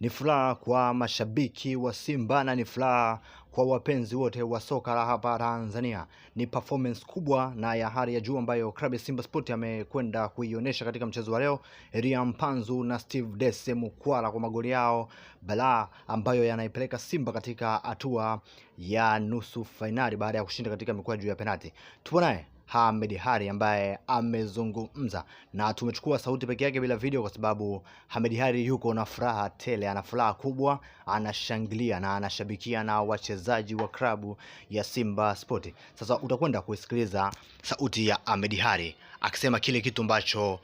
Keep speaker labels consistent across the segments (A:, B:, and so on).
A: Ni furaha kwa mashabiki wa Simba na ni furaha kwa wapenzi wote wa soka la hapa Tanzania. Ni performance kubwa na ya hali ya juu ambayo klabu ya Simba Sport amekwenda kuionyesha katika mchezo wa leo. Elia Mpanzu na Steve Dese Mukwala kwa magoli yao balaa ambayo yanaipeleka Simba katika hatua ya nusu finali baada ya kushinda katika mikwaju ya penalti. Tupo naye Ahmed Ally ambaye amezungumza na tumechukua sauti peke yake bila video kwa sababu Ahmed Ally yuko na furaha tele, ana furaha kubwa, anashangilia na anashabikia na wachezaji wa klabu ya Simba Sport. Sasa utakwenda kusikiliza sauti ya Ahmed Ally akisema kile kitu ambacho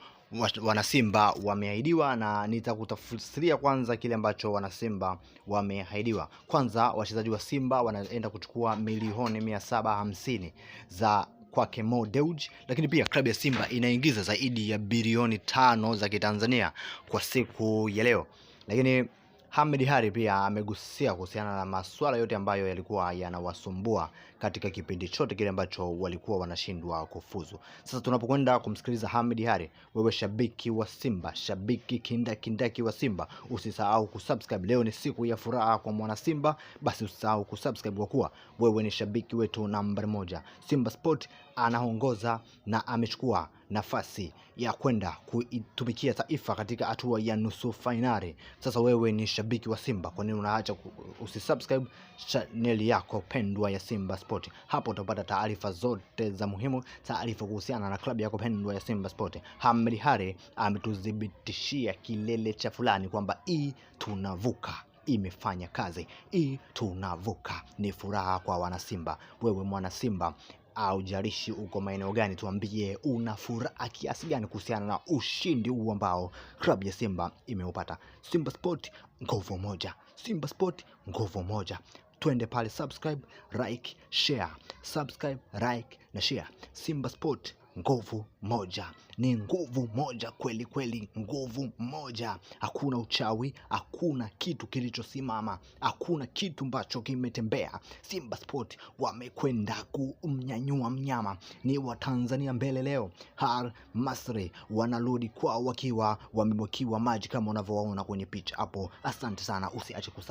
A: wanasimba wameahidiwa, na nitakutafsiria kwanza kile ambacho wanasimba wameahidiwa. Kwanza, wachezaji wa Simba wanaenda kuchukua milioni 750 za kwake Mo Dewji, lakini pia klabu ya Simba inaingiza zaidi ya bilioni 5 za Kitanzania kwa siku ya leo. Lakini Ahmed Ally pia amegusia kuhusiana na masuala yote ambayo yalikuwa yanawasumbua katika kipindi chote kile ambacho walikuwa wanashindwa kufuzu. Sasa tunapokwenda kumsikiliza Ahmed Ally, wewe shabiki wa Simba, shabiki kindaki wa Simba, usisahau kusubscribe. Leo ni siku ya furaha kwa mwana Simba, basi usisahau kusubscribe kwa kuwa wewe ni shabiki wetu namba 1. Simba Sport anaongoza na amechukua nafasi ya kwenda kuitumikia taifa katika hatua ya nusu finali. Sasa wewe ni shabiki wa Simba, kwa nini unaacha usisubscribe channel yako pendwa ya Simba Sport? Hapo utapata taarifa zote za muhimu, taarifa kuhusiana na klabu yako pendwa ya Simba Sport. Ahmed Ally ametudhibitishia kilele cha fulani kwamba tunavuka, imefanya kazi, tunavuka. Ni furaha kwa wana Simba. Wewe mwana Simba au jarishi uko maeneo gani, tuambie una furaha kiasi gani kuhusiana na ushindi huu ambao klabu ya Simba imeupata. Simba Sport nguvu moja, Simba Sport nguvu moja. Twende pale, subscribe, like, share, subscribe, like na share. Simba Sport nguvu moja, ni nguvu moja kweli kweli, nguvu moja. Hakuna uchawi, hakuna kitu kilichosimama, hakuna kitu ambacho kimetembea. Simba Sport wamekwenda kumnyanyua mnyama. Ni wa Tanzania mbele leo. Al Masry wanarudi kwao wakiwa wamemwakiwa maji kama unavyoona kwenye picha hapo. Asante sana, usiache kusubscribe.